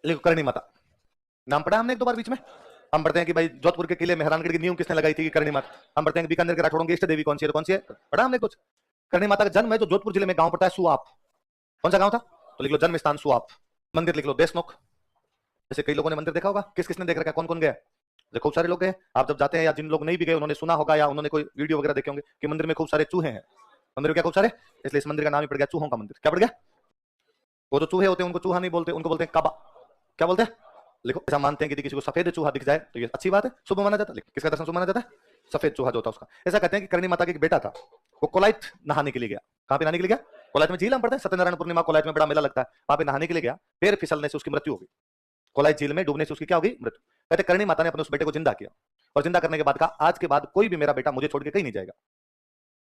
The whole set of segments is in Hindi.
लिखो करणी माता। नाम पढ़ा हमने एक दो बार बीच में। हम पढ़ते हैं कि भाई जोधपुर के किले मेहरानगढ़ की नींव किसने लगाई थी? करणी माता। हम पढ़ते हैं कि बीकानेर के राठौड़ों की इष्ट देवी कौन सी है? तो कौन सी है? पढ़ा हमने कुछ। करणी माता का जन्म है जो जोधपुर जिले में गांव पड़ता है सुआप। कौन सा गांव था? तो लिख लो जन्म स्थान सुआप। मंदिर लिख लो देशनोक। जैसे कई लोगों ने मंदिर देखा होगा, किस किसने देख रखा है, कौन कौन गया? खूब सारे लोग गए। आप जब जाते हैं या जिन लोग नहीं भी गए उन्होंने सुना होगा या उन्होंने कोई वीडियो वगैरह देखे होंगे कि मंदिर में खूब सारे चूहे हैं। मंदिर में क्या खूब सारे? इसलिए इस मंदिर का नाम ही पड़ गया चूहों का मंदिर। क्या पड़ गया? वो जो चूहे होते हैं उनको चूहा नहीं बोलते, उनको बोलते हैं काबा। क्या बोलते हैं? लिखो। ऐसा मानते हैं कि किसी को सफेद चूहा दिख जाए तो ये अच्छी बात है, शुभ माना जाता है। किसका दर्शन शुभ माना जाता है? सफेद चूहा जो होता है उसका। ऐसा कहते हैं कि करणी माता का एक बेटा था, वो कोलाइट नहाने के लिए गया। कहां पे नहाने के लिए गया? कोलाइट में झील हम पढ़ते हैं, सत्यनारायण पूर्णिमा कोलाइट में बड़ा मेला लगता है, वहां पे नहाने के लिए गया। पैर फिसलने से उसकी मृत्यु हो गई। कोलाइट झील में डूबने से उसकी क्या होगी? मृत्यु। कहते करणी माता ने अपने उस बेटे को जिंदा किया और जिंदा करने के बाद कहा आज के बाद कोई भी मेरा बेटा मुझे छोड़ के कहीं नहीं जाएगा।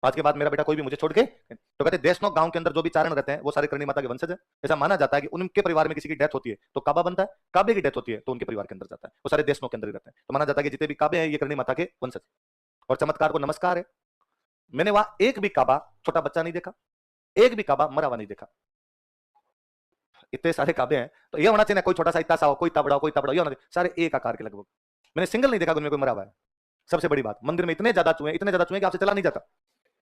आज के बाद मेरा बेटा कोई भी मुझे छोड़ के। तो कहते देशनोक गांव के अंदर जो भी चारण रहते हैं वो सारे करणी माता के वंशज है। ऐसा माना जाता है कि उनके परिवार में किसी की डेथ होती है तो काबा बनता है, काबे की डेथ होती है तो उनके परिवार के अंदर जाता है। वो सारे देशनोक के अंदर ही रहते हैं। तो माना जाता है कि जितने भी काबे हैं ये करणी माता के वंशज। और चमत्कार को नमस्कार है, मैंने वहां एक भी काबा छोटा बच्चा नहीं देखा, एक भी काबा मरा हुआ नहीं देखा। इतने सारे काबे हैं तो ये होना चाहिए ना कोई छोटा सा इतना सा हो, कोई तबड़ा हो, कोई तबड़ा हो, ये होना चाहिए। सारे एक आकार के लगभग। मैंने सिंगल नहीं देखा उनमें कोई मरा हुआ है। सबसे बड़ी बात, मंदिर में इतने ज्यादा चूहे कि आपसे चला नहीं जाता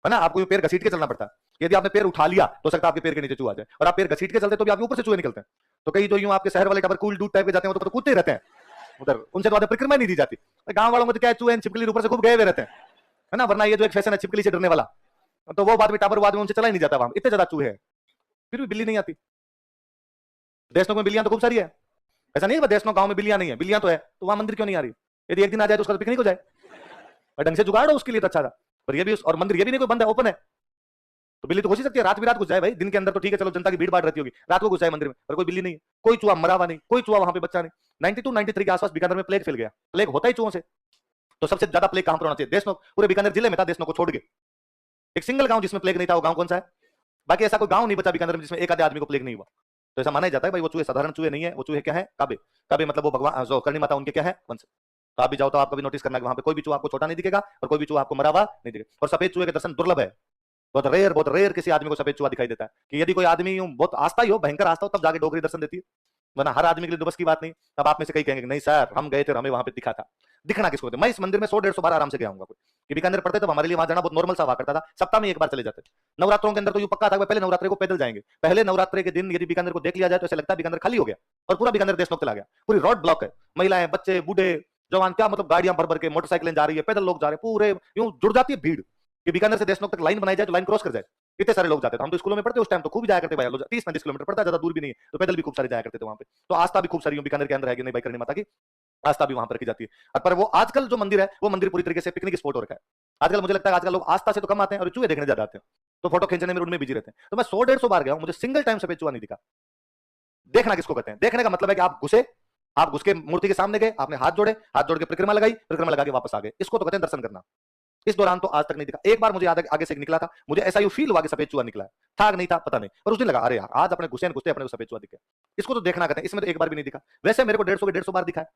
है ना। आपको पैर घसीट के चलना पड़ता है। यदि आपने पैर उठा लिया तो सकता है आपके पैर के नीचे चूहा आ जाए, और आप पैर घसीट के चलते तो भी आपके ऊपर से चूहे निकलते हैं। तो कई जो यूं आपके शहर वाले टबर कूल डूड टाइप के जाते हैं तो कूदते रहते हैं उधर, उनसे तो परिक्रमा नहीं दी जाती। गांव वालों में तो क्या चूहे छिपकली ऊपर से खूब गए हुए रहते हैं, है ना। वरना ये जो एक फैशन है छिपकली से डरने वाला, तो वो बाद में टाबर बाद में उनसे चला ही नहीं जाता। वहां इतने ज्यादा चूहे हैं फिर भी बिल्ली नहीं आती। देशनोक में बिल्लियां तो खूब सारी है। ऐसा नहीं है देशनोक गांव में बिल्लियां नहीं है, बिल्लियां तो है। तो वहां मंदिर क्यों नहीं आ रही? यदि एक दिन आ जाए तो उसका पिकनिक हो जाए और ढंग से जुगाड़ हो उसके लिए तो अच्छा था। पर ये भी और मंदिर ये भी नहीं कोई बंद है, ओपन है। तो बिल्ली तो घुस ही सकती है, रात भी रात घुस जाए भाई। दिन के अंदर तो ठीक है, चलो जनता की भीड़ भाड़ रहती होगी, रात को घुस जाए मंदिर में। पर कोई बिल्ली नहीं है, कोई चूहा मरा हुआ नहीं, कोई चूहा वहां पे बच्चा नहीं। 92 93 के आसपास बीकानेर में प्लेग फैल गया। प्लेग होता ही चूहों से। तो सबसे ज्यादा प्लेग कहां पर होना चाहिए? देशनोक। पूरे बीकानेर जिले में था, देशनोक को छोड़ के एक सिंगल गांव जिसमें प्लेग नहीं था, वो गांव कौन सा है? बाकी ऐसा कोई गांव नहीं बचा बीकानेर में जिसमें एक आधे आदमी को प्लेग नहीं हुआ। तो ऐसा माना ही जाता है भाई वो चूहे साधारण चूहे नहीं है, वो चूहे क्या है? काबे। काबे मतलब वो भगवान जो करणी माता उनके क्या है? वंश। तो आप भी जाओ तो आपको भी नोटिस करना कि वहां पे कोई भी चूहा आपको छोटा नहीं दिखेगा और कोई भी चूहा आपको मरा हुआ नहीं दिखेगा। और सफेद चूहे के दर्शन दुर्लभ है, बहुत रेयर किसी आदमी को सफेद चूहा दिखाई देता है। कि यदि कोई आदमी बहुत आस्था ही हो, भयंकर आस्था हो, तब जाके डोगरी दर्शन देती है, वरना हर आदमी के लिए तो बस की बात नहीं। तब आप में से कई कहेंगे नहीं सर हम गए थे और हमें वहां पे दिखा था। दिखना किसको होता है? मैं इस मंदिर में 100 150 बार आराम से गया हूँ। कि बीकानेर पढ़ते तब हमारे लिए वहां जाना बहुत नॉर्मल सा हुआ करता था। सप्ताह में एक बार चले जाते। नवरात्रों के अंदर तो ये पक्का था पहले नवरात्रे को पैदल जाएंगे। पहले नवरात्रे के दिन यदि बीकानेर को देख लिया जाए तो ऐसा लगता है बीकानेर खाली हो गया और पूरा बीकानेर देशनोक चला गया। पूरी रोड ब्लॉक है, महिलाएं बच्चे बूढ़े जवान क्या मतलब गाड़ियां भर भर के, मोटरसाइकिलें जा रही है, पैदल लोग जा रहे हैं, पूरे यूं जुड़ जाती है भीड़ कि बीकानेर से देशनोक तक लाइन बनाई जाए तो लाइन क्रॉस कर जाए। इतने सारे लोग जाते थे। हम तो स्कूलों में पढ़ते उस टाइम तो खूब जाया करते भाई, 30 35 किलोमीटर पड़ता है, ज्यादा दूर भी नहीं है, तो पैदल भी खूब सारे जाया करते थे वहां पे। तो आस्था भी खूब सारी बीकानेर के अंदर है कि नहीं भाई करणी माता की आस्था भी वहां पर की जाती है। पर वो आजकल जो मंदिर है वो मंदिर पूरी तरीके से पिकनिक स्पॉट हो रखा है। आजकल मुझे लगता है आजकल लोग आस्था से तो कम आते हैं और चूहे देखने ज्यादा आते हैं, तो फोटो खींचने में उनमें बिजी रहते हैं। तो मैं 100 150 बार गया हूं, मुझे सिंगल टाइम सफेद चूहा नहीं दिखा। देखना किसको कहते हैं? देखने का मतलब है कि आप घुसे, आप घुस के मूर्ति के सामने गए, आपने हाथ जोड़ के परिक्रमा लगाई, परिक्रमा लगा के वापस आ गए, इसको तो कहते हैं दर्शन करना। इस दौरान तो आज तक नहीं दिखा। एक बार मुझे आगे से निकला था, मुझे ऐसा यू फील हुआ कि सफेद चूहा निकला है, था नहीं था पता नहीं, पर उस दिन लगा अरे यार आज अपने घुसे अपने को सफेद चूहा दिखा। इसको तो देखना कहते हैं। इसमें तो एक बार भी नहीं दिखा। वैसे मेरे को 150 के 150 बार दिखा है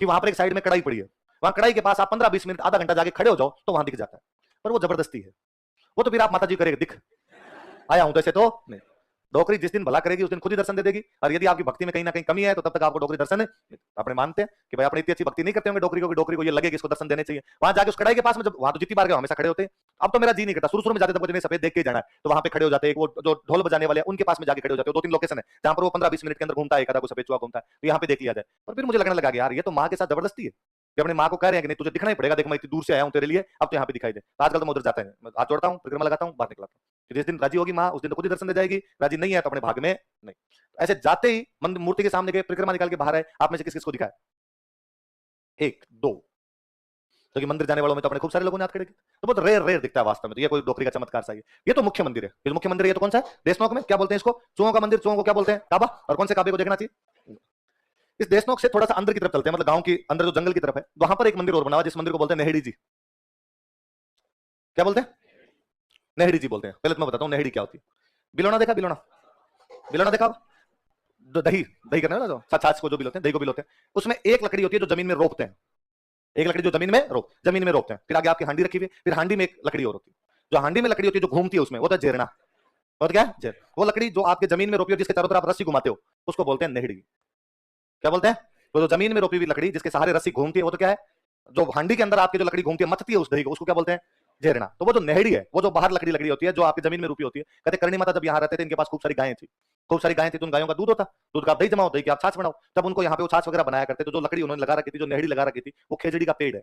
कि वहां पर एक साइड में कढ़ाई पड़ी है, वहां कढ़ाई के पास आप 15 20 मिनट आधा घंटा जाके खड़े हो जाओ तो वहां दिख जाता है। पर वो जबरदस्ती है, वो तो फिर आप माता जी करेगा दिख आया हूं तो ऐसे तो नहीं। डोकरी जिस दिन भला करेगी उस दिन खुद ही दर्शन दे देगी। और यदि आपकी भक्ति में कहीं ना कहीं कमी है तो तब तक आपको डोकरी दर्शन अपने मानते हैं कि भाई अपनी इतनी अच्छी भक्ति नहीं करते होंगे डोकरी को ये लगे कि इसको दर्शन देने चाहिए। वहां जाके उस कढ़ाई के पास में जब वहां तो जितनी बार गए हमेशा खड़े होते हैं। अब तो मेरा जी नहीं करता, शुरू में जाते थे सफेद देख के जाना है तो वहां पे खड़े हो जाते हैं। वो जो ढोल बजाने वाले उनके पास में जाके खड़े हो जाते हैं। 2 3 लोकेशन है जहां पर वो 15 20 मिनट के अंदर घूमता है, एक आधा को सफेद चूहा घूमता है, तो यहाँ पे देख लिया जाए। पर फिर मुझे लगने लगा यार ये तो माँ के साथ जबरदस्ती है कि अपनी माँ को कह रहे हैं कि नहीं तुझे दिखना ही पड़ेगा, देख मैं इतनी दूर से आया हूँ तेरे लिए, अब तो यहाँ पे दिखाई दे। तो आजकल तो मैं उधर जाता है, हाथ जोड़ता हूँ, परिक्रमा लगाता हूँ, बाहर निकलता हूँ। जिस दिन राजी होगी माँ उस दिन तो खुद ही दर्शन दे जाएगी, राजी नहीं है तो अपने भाग में नहीं। ऐसे जाते ही मूर्ति के सामने गए, परिक्रमा निकाल के बाहर आए। आप में से किस किस को दिखाया? 1 2, क्योंकि मंदिर जाने वालों में तो अपने खूब सारे लोगों ने हाथ खड़े किए। तो बहुत रेयर दिखता है वास्तव में। तो ये कोई डोकरी का चमत्कार सा है। ये तो मुख्य मंदिर है। ये मुख्य मंदिर है, ये तो कौन सा है? देशनोक में क्या बोलते हैं इसको? चूहों का मंदिर। चूहों को क्या बोलते हैं? काबा। और कौन से काबे को देखना चाहिए? इस देशनोक से थोड़ा सा अंदर की तरफ चलते हैं, मतलब गांव के अंदर जो जंगल की तरफ है, वहां पर एक मंदिर और बना हुआ जिस मंदिर को बोलते हैं नेहड़ी जी। क्या बोलते हैं? नेहड़ी जी बोलते हैं। पहले तो मैं बताता हूँ नेहड़ी क्या होती है। बिलोना देखा? बिलोना बिलोना देखा? दही दही करने वाला जो छाछ को जो बिलोते हैं, दही को बिलोते हैं, उसमें एक लकड़ी होती है जो जमीन में रोकते हैं। एक लकड़ी जो जमीन में रोकते हैं। फिर आगे आपकी हांडी रखी हुई, फिर हांडी में एक लकड़ी और होती है। जो हांडी में लकड़ी होती है जो घूमती है उसमें, वो तो जेरना। और क्या है? जेर। वो लकड़ी जो आपके जमीन में रोपी हो जिसके चारों तरफ रस्सी घुमाते हो उसको बोलते हैं नेहड़ी। क्या बोलते हैं? तो जो जमीन में रोपी हुई लकड़ी जिसके सहारे रस्सी घूमती है वो तो क्या है? जो हांडी के अंदर आपकी जो लकड़ी घूमती है, मथती है उस दही को, उसको क्या बोलते हैं? झेरना। तो वो जो नेहड़ी है, वो जो बाहर लकड़ी लकड़ी होती है, जो आपकी जमीन में रूपी होती है। कहते करणी माता जब यहाँ रहते थे, इनके पास खूब सारी गायें थी। खूब सारी गायें थी तो उन गायों का दूध होता, दूध का आप दही जमाओ, दही की आप छाछ बनाओ। तब उनको यहाँ पे वो छाछ वगैरह बनाया करते। तो जो लकड़ी उन्होंने लगा रखी थी, जो नेहड़ी लगा रखी थी, वो खेजड़ी का पेड़ है।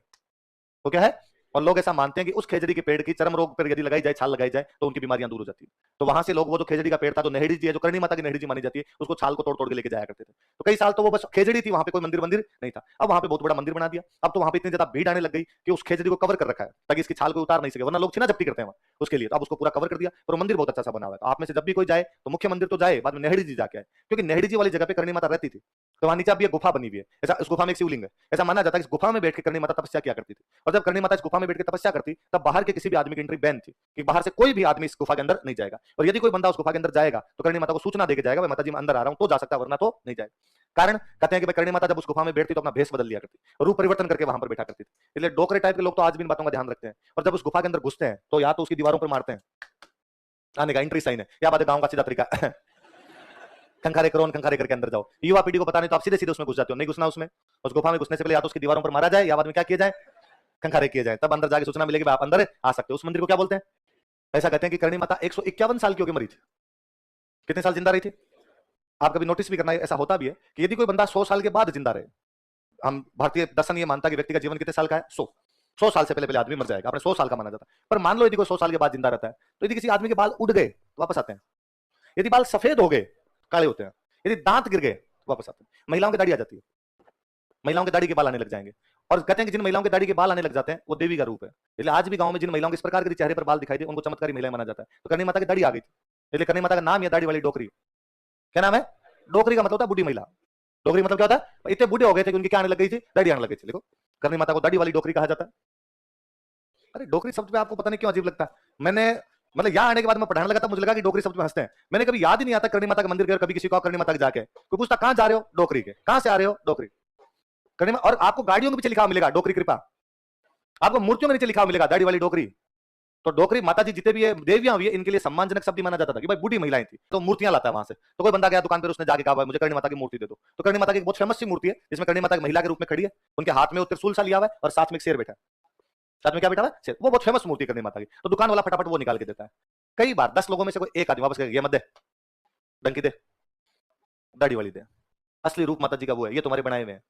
वो क्या है? और लोग ऐसा मानते हैं कि उस खेजड़ी के पेड़ की चर्म रोग पर यदि लगाई जाए, छाल लगाई जाए, तो उनकी बीमारियां दूर हो जाती है। तो वहां से लोग वो जो खेजड़ी का पेड़ था, जो नेहड़ी जी है, जो करणी माता की नेहड़ी जी मानी जाती है, उसको छाल को तोड़ तोड़ के लेके जाया करते थे। तो कई साल तो वो बस खेजड़ी थी, वहां पे कोई मंदिर मंदिर नहीं था। अब वहां पे बहुत बड़ा मंदिर बना दिया। अब तो वहां पे इतनी ज्यादा भीड़ आने लग गई कि उस खेजड़ी को कवर कर रखा है, ताकि इसकी छाल को उतार नहीं सके, वरना लोग छीना झपटी करते हैं वहां उसके लिए। तो अब उसको पूरा कवर कर दिया और मंदिर बहुत अच्छा सा बना हुआ है। आप में से जब भी कोई जाए तो मुख्य मंदिर तो जाए, बाद में नेहड़ी जी जाके आए, क्योंकि नेहड़ी जी वाली जगह पे करणी माता रहती थी। तो वहां नीचे अब ये गुफा बनी हुई है। ऐसा इस गुफा में एक शिवलिंग है। ऐसा माना जाता है कि इस गुफा में बैठ के करणी माता तपस्या किया करती थी। और जब करणी माता इस गुफा में बैठ के तपस्या करती, तब बाहर के किसी भी आदमी की एंट्री बैन थी, कि बाहर से कोई भी आदमी इस गुफा के अंदर नहीं जाएगा। और यदि कोई बंदा उस गुफा के अंदर जाएगा तो करणी माता को सूचना देके जाएगा, माता जी मैं अंदर आ रहा हूं, तो जा सकता है, वरना तो नहीं जाएगा। कारण कहते हैं कि भाई करणी माता जब उस गुफा में बैठती तो अपना भेष बदल लिया करती, रूप परिवर्तन करके वहां पर बैठा करती थी। इसलिए डोकरे टाइप के लोग तो आज भी इन बातों का ध्यान रखते हैं। और जब उस गुफा के अंदर घुसते हैं तो या तो उसकी दीवारों पर मारते हैं, आने का एंट्री साइन है, या बात है गांव का सीधा तरीका खंखारे करो, खंखारे करके अंदर जाओ। युवा पीढ़ी को पता नहीं तो आप सीधे सीधे उसमें घुस जाते हो। नहीं घुसना उसमें। उस गुफा में घुसने से पहले या तो उसकी दीवारों पर मारा जाए, या बाद में क्या किया जाए? खंखारे किए जाए, तब अंदर जाके सूचना मिलेगी आप अंदर आ सकते हो। उस मंदिर को क्या बोलते हैं? ऐसा कहते हैं कि करणी माता 151 साल की होकर मरी थी। कितने साल जिंदा रही थी? आप कभी नोटिस भी करना, ऐसा होता भी है कि यदि कोई बंदा 100 साल के बाद जिंदा रहे, हम भारतीय दर्शन ये मानता है कि व्यक्ति का जीवन कितने साल का है? 100 साल से पहले पहले आदमी मर जाएगा, आपने 100 साल का माना जाता है। पर मान लो यदि कोई 100 साल के बाद जिंदा रहता है, तो यदि किसी आदमी के बाल उड़ गए तो वापस आते हैं। यदि बाल सफेद हो गए, काले होते हैं। यदि दांत गिर गए वापस आते हैं। महिलाओं की दाढ़ी आ जाती है, महिलाओं के दाढ़ी के बाल आने लग जाएंगे। और कहते हैं कि जिन महिलाओं के दाढ़ी के बाल आने लग जाते हैं वो देवी का रूप है। इसलिए आज भी गांव में जिन महिलाओं के इस प्रकार के चेहरे पर बाल दिखाई दे, उनको चमत्कारी महिलाएं माना जाता है। तो करणी माता की दाढ़ी आ गई थी, इसलिए करणी माता का नाम है दाढ़ी वाली डोकरी। क्या नाम है? डोकरी का मतलब होता है बूढ़ी महिला। डोकरी मतलब क्या होता है? इतने बूढ़े हो गए थे कि उनकी क्या आने लग गई थी? दाढ़ी आने लग गई थी। देखो, करणी माता को दाढ़ी वाली डोकरी कहा जाता है। अरे डोकरी शब्द पे आपको पता नहीं क्यों अजीब लगता है। मैंने मतलब यहाँ आने के बाद मैं पढ़ाने लगा था, मुझे लगा कि डोकरी शब्द में हंसते हैं। मैंने कभी याद ही नहीं आता करणी माता के मंदिर गए, कभी किसी को करणी माता के जाके कोई पूछता कहां जा रहे हो? डोकरी के। कहां से आ रहे हो? डोकरी। करणी। और आपको गाड़ियों के पीछे लिखा मिलेगा डोकरी कृपा, आपको मूर्तियों के नीचे लिखा मिलेगा दाढ़ी वाली डोकरी। तो डोकरी माता जी जितने भी है देवियां हुई है, इनके लिए सम्मानजनक शब्द माना जाता था कि भाई बूढ़ी महिलाएं थी, तो मूर्तियां लाता है वहां से। तो कोई बंदा गया दुकान पर, उसने जाके कहा भाई मुझे करणी माता की मूर्ति दे दो। तो करणी माता की बहुत फेमस सी मूर्ति है, जिसमें करणी माता की महिला के रूप में खड़ी है, उनके हाथ में त्रिशूल सा लिया हुआ है और साथ में एक शेर बैठा है। साथ में क्या बैठा हुआ है? शेर। वो बहुत फेमस मूर्ति करणी माता की। तो दुकान वाला फटाफट वो निकाल के देता है। कई बार 10 लोगों में से कोई एक आदमी वापस ये मत दे, डंकी दे, दाढ़ी वाली दे। असली रूप माता जी का वो है, ये तुम्हारे बनाए हुए हैं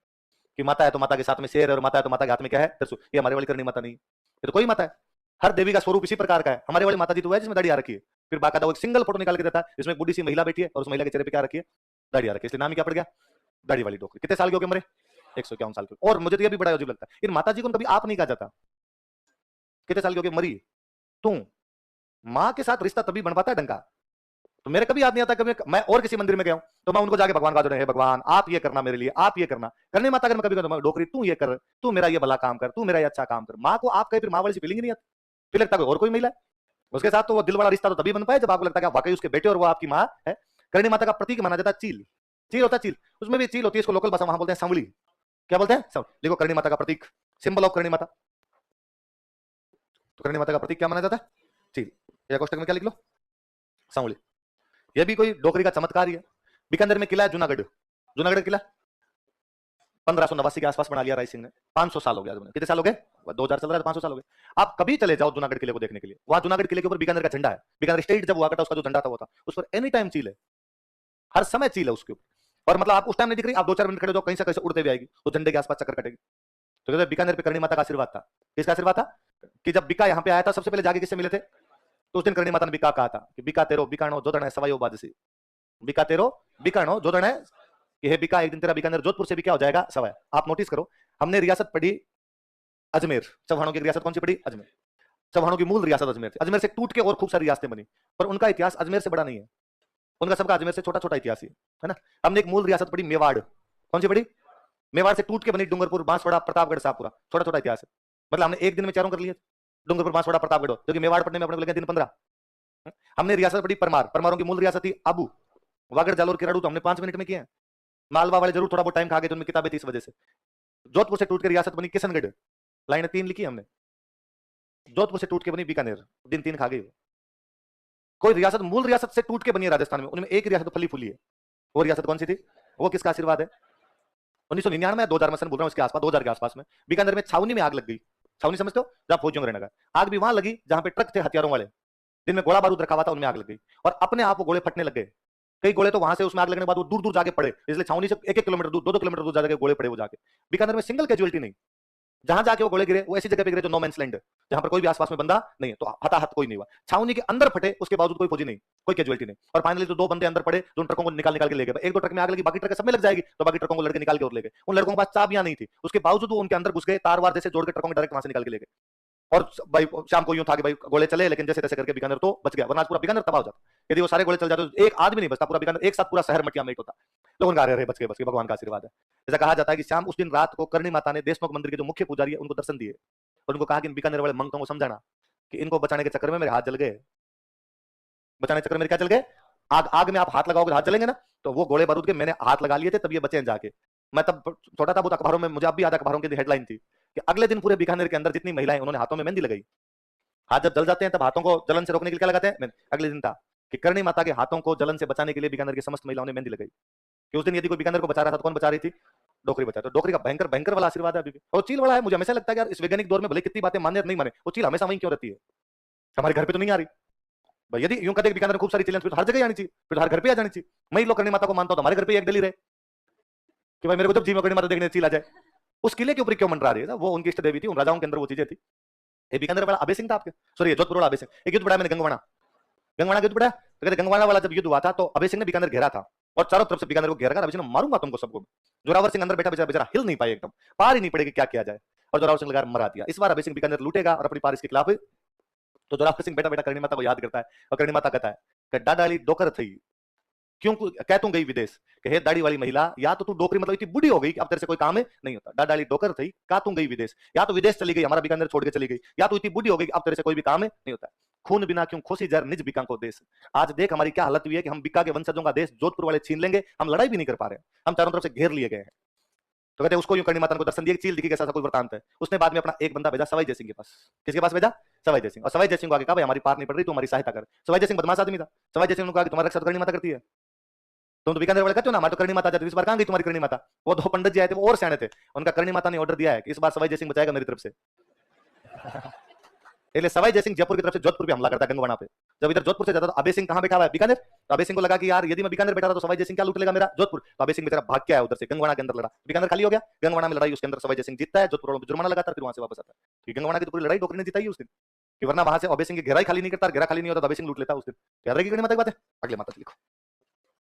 कि माता है तो माता के साथ में शेर है, और माता है तो माता के हाथ में क्या है? त्रिशूल। ये हमारे वाली करणी माता नहीं, ये तो कोई माता है। हर देवी का स्वरूप इसी प्रकार का है। हमारे वाली माता जी तो है जिसमें दाढ़ी आ रखी है। फिर बाकायदा वो एक सिंगल फोटो निकाल के देता है जिसमें एक बूढ़ी सी महिला बैठी है और उस महिला के चेहरे पे क्या रखी है? दाढ़ी आ रखी है, इसलिए नाम ही क्या पड़ गया? दाढ़ी वाली डोकरी। कितने साल के होके मरे? 151 साल के। और मुझे तो ये भी बड़ा अजीब लगता है, इन माता जी को कभी आप नहीं कहा जाता। कितने साल के होके मरी? तू। माँ के साथ रिश्ता तभी बन पाता है डंका। तो मेरे कभी याद नहीं आता, कभी मैं और किसी मंदिर में गया हूं तो मैं उनको जाके भगवान का हे भगवान आप ये करना मेरे लिए, आप ये करना। करणी माता अगर मैं कभी कहता डोकरी तू ये कर, तू मेरा ये भला काम कर, तू मेरा ये अच्छा काम कर। माँ को आप कहे फिर माँ वाली सी फीलिंग नहीं आती, फिर लगता है और कोई महिला है उसके साथ। तो वो दिल वाला रिश्ता तो तभी बन पाए जब आपको लगता है वाकई उसके बेटे और वो आपकी माँ है। करणी माता का प्रतीक माना जाता है चील। चील होता है, चील उसमें भी चील होती है, इसको लोकल भाषा वहां बोलते हैं सांवली। क्या बोलते हैं? देखो करणी माता का प्रतीक, सिंबल ऑफ करणी माता। तो करणी माता का प्रतीक क्या माना जाता है? चील। या कोष्टक में क्या लिख लो? सांवली। यह भी कोई डोकरी का चमत्कार ही है। बीकानेर में किला है जूनागढ़, जूनागढ़ किला 1589 के आसपास बना लिया राय सिंह ने। 500 साल हो गया। कितने साल हो गए? 2000 चल रहा है, 500 साल हो गए। आप कभी चले जाओ जूनागढ़ किले को देखने के लिए, वहां जूनागढ़ किले के ऊपर बीकानेर का झंडा है। बीकानेर स्टेट जब हुआ करता उसका जो झंडा था वो था, उस पर एनी टाइम चील है, हर समय चील है उसके ऊपर। और मतलब आप उस टाइम नहीं दिख रही, आप 2-4 मिनट खड़े हो कहीं से कैसे उड़ते हुए आएगी, उस झंडे के आसपास चक्कर कटेगी। तो बीकानेर पे करणी माता का आशीर्वाद था। किसका आशीर्वाद था? कि जब बीका यहाँ पे आया था सबसे पहले जाके किससे मिले थे? तो उस दिन करणी माता ने बीका कहा था कि बीका तेरो बीकाणो जोदड़ है सवायो बादसी। बीका तेरो बीकाणो जोदड़ है कि हे बीका एक दिन तेरा बीकानेर जोधपुर से भी क्या हो जाएगा? सवाया। आप नोटिस करो, हमने रियासत पढ़ी अजमेर, चौहानों की रियासत कौन सी पढ़ी? अजमेर। चौहानों की मूल रियासत अजमेर थी, अजमेर से टूट के और खूब सारी रियासतें बनी, पर उनका इतिहास अजमेर से बड़ा नहीं है। उनका सबका अजमेर से छोटा छोटा इतिहास है ना। हमने एक मूल रियासत पढ़ी मेवाड़, कौन सी पढ़ी? मेवाड़ से टूट के बनी डूंगरपुर, बांसवाड़ा, प्रतापगढ़, शाहपुरा, छोटा छोटा इतिहास है। मतलब हमने एक दिन में चारों कर लिए, डूंगरपुर, बांसवाड़ा, प्रतापगढ़, जो कि मेवाड़ पढ़ने में अपने को लगे दिन 15। हमने रियासत पढ़ी परमार, परमारों की मूल रियासत थी आबू, वागड़, जालोर, किराड़ू तो हमने 5 मिनट में किए हैं। मालवा वाले जरूर थोड़ा बहुत टाइम खा गए, तो उनमें किताबें थी इस वजह से। जोधपुर से टूट के रियासत बनी किशनगढ़, लाइन 3 लिखी हमने। जोधपुर से टूट के बनी बीकानेर, दिन 3 खा गई। कोई रियासत मूल रियासत से टूट के बनी है राजस्थान में, उनमें एक रियासत फली फूली है। वो रियासत कौन सी थी? वो किसका आशीर्वाद है? 1999 या 2000 में सन बोल रहा हूँ, इसके आसपास 2000 के आसपास में बीकानेर में छावनी में आग लग गई। छावनी समझते हो, जहां फौजियों का रहने का। आग भी वहां लगी जहां पे ट्रक थे हथियारों वाले, जिनमें गोला बारूद रखा हुआ था, उनमें आग लग गई और अपने आप वो गोले फटने लग गए। कई गोले तो वहां से उसमें आग लगने के बाद वो दूर दूर जाके पड़े, इसलिए छावनी से 1-1 किलोमीटर दूर, 2-2 किलोमीटर दूर जाके गोले पड़े वो जाके। बीकानेर में सिंगल कैजुअलिटी नहीं, जहां जाके वो गोले गिरे वो ऐसी जगह पे गिरे जो नो मैंस लैंड है, जहां पर कोई भी आसपास में बंदा नहीं है, तो हताहत कोई नहीं हुआ। छावनी के अंदर फटे, उसके बावजूद कोई फौजी नहीं, कोई कैजुअलिटी नहीं। और फाइनली तो 2 बंदे अंदर पड़े जो उन ट्रकों को निकाल निकाल के ले गए। 1-2 ट्रक में आग लगी, बाकी ट्रक सब में लग जाएगी, तो बाकी ट्रकों को लड़के निकाल के और ले गए। उन लड़कों के पास चाबियां नहीं थी, उसके बावजूद वो उनके अंदर घुस गए, तार वार जैसे जोड़ के ट्रकों में डायरेक्ट वहां से निकाल के ले गए। और भाई शाम को यूं था कि भाई गोले चले, लेकिन जैसे तैसे करके बीकानेर तो बच गया, वरना आज पूरा बीकानेर तबाह हो जाता। यदि वो सारे गोले चल जाते तो एक आदमी नहीं बचता, पूरा बीकानेर एक साथ पूरा शहर मटिया मेट होता। लोगों ने कहा अरे बच गए, भगवान का आशीर्वाद है। जैसा कहा जाता है कि शाम उस दिन रात को करणी माता ने देशमुख मंदिर के जो मुख्य पुजारी है उनको दर्शन दिए और उनको कहा कि बीकानेर वाले मंगतों को समझाना कि इनको बचाने के चक्कर में मेरे हाथ जल गए। बचाने के चक्कर में क्या जल गए? आग, आग में आप हाथ लगाओगे हाथ जलेंगे ना, तो वो गोले बारूद के मैंने हाथ लगा लिए थे तब ये बचे हैं जाके। मैं तब छोटा था, बहुत अखबारों में, मुझे अब भी याद है अखबारों की हेडलाइन थी कि अगले दिन पूरे बीकानेर के अंदर जितनी महिलाएं उन्होंने हाथों में मेहंदी लगाई। हाथ जब जल जाते हैं तब हाथों को जलन से रोकने के लिए क्या लगाते हैं? अगले दिन था कि करणी माता के हाथों को जलन से बचाने के लिए बीकानेर की समस्त महिलाओं ने मेहंदी लगाई कि उस दिन यदि कोई बीकानेर को बचा रहा था तो कौन बचा रही थी? डोकरी बचा। तो डोकरी का भयंकर भयंकर वाला आशीर्वाद है अभी भी। और चील बड़ा है, मुझे हमेशा लगता है कि यार इस वैज्ञानिक दौर में भले कितनी बातें माने नहीं माने, वो चील हमेशा वहीं क्यों रहती है? हमारे घर पे तो नहीं आ रही भाई। यदि यूं कहते बीकानेर में खूब सारी चीलें तो हर जगह आनी चाहिए, फिर हर घर पे आ जानी चाहिए। मैं ही लोग करणी माता को मानता हूं तो हमारे घर पे एक डली रहे कि भाई मेरे को जब जी में करणी माता देखने चील आ जाए। उस किले के ऊपर क्यों मंडरा रही है? वो उनकी इष्ट देवी थी, उन राजाओं के अंदर वो चीजें थी। ये बीकानेर वाला अभय सिंह था आपके, सॉरी जोधपुर वाला अभय सिंह। एक युद्ध बड़ा मैंने गंगवाना, गंगवाना युद्ध बड़ा, तो कहते गंगवाना वाला जब युद्ध हुआ था तो अभय सिंह ने बीकानेर घेरा था और चारों तरफ से बीकानेर को घेर कर अभय सिंह ने मारूंगा तुमको सबको। जोरावर सिंह अंदर बैठा बेचारा बेचारा हिल नहीं पाए, एकदम पार ही नहीं पड़ेगी क्या किया जाए, और जोरावर सिंह लगा मरा दिया। इस बार अभय सिंह बीकानेर लूटेगा और अपनी पार इसके खिलाफ। तो जोरावर सिंह बैठा बैठा करणी माता को याद करता है और करणी माता कहता है कि डाडाली डोकर थी क्यों कह तू गई विदेश, कि हे दाढ़ी वाली महिला, या तो तू डोकरी मतलब इतनी बूढ़ी हो गई कि अब तेरे से कोई काम है नहीं होता। डाडाली डोकर थी का तू गई विदेश, या तो विदेश चली गई हमारा बीकानेर छोड़ के चली गई, या तो इतनी बूढ़ी हो गई अब तेरे से कोई भी काम है नहीं होता। खून बिना क्यों खोसी जर निज बिका को देश। आज देख हमारी क्या हालत हुई है कि हम बिका के वंशजों का देश जोधपुर वाले छीन लेंगे, हम लड़ाई भी नहीं कर पा रहे, हम चारों तरफ से घेर लिए गए हैं। तो कहते हैं उसको यूं करणी माता को दर्शन दिए, चील दिखी कैसा कोई वृतांत है। उसने बाद में अपना एक बंदा भेजा सवाई जयसिंह के पास। किसके पास भेजा? सवाई जयसिंह। और सवाई जयसिंह को आगे कहा भाई हमारी पार नहीं पड़ रही, तू हमारी सहायता कर। सवाई जयसिंह बदमाश आदमी था। सवाई जयसिंह ने कहा कि तुम्हारी रक्षा करणी माता करती है, तुम तो बीकानेर वाले कहते हो ना, हमारी तो करणी माता जाती है, इस बार कहां गई तुम्हारी करणी माता? वो 2 पंडित जी आए थे, वो और सियाने थे, उनका करणी माता ने ऑर्डर दिया है कि इस बार सवाई जयसिंह बचाएगा मेरी तरफ से। इसलिए सवाई जयसिंह जयपुर की तरफ से जोधपुर पे हमला करता है गंगवाना पे। जब इधर जोधपुर से जाता तो अभय सिंह कहां बैठा हुआ है? बीकानेर। तो अभय सिंह को लगा कि यार यदि मैं बीकानेर बैठा रहा तो सवाई जयसिंह क्या लूट लेगा मेरा जोधपुर। तो अभय सिंह बेचारा भाग के आया उधर से, गंगवाना के अंदर लड़ा, बीकानेर खाली हो गया। गंगवाना में लड़ाई उसके अंदर सवाई जयसिंह जीतता है, जोधपुर वालों को जुर्माना लगाता है, फिर वहां से वापस आता है। गंगवाना की तो पूरी लड़ाई डोकरी ने जिताई उस दिन, कि वरना वहां से अभय सिंह की घेराई खाली नहीं करता, घेरा खाली नहीं होता तो अभय सिंह लूट लेता उस दिन। याद रहेगी करणी माता की बात है, अगले माता लिखो।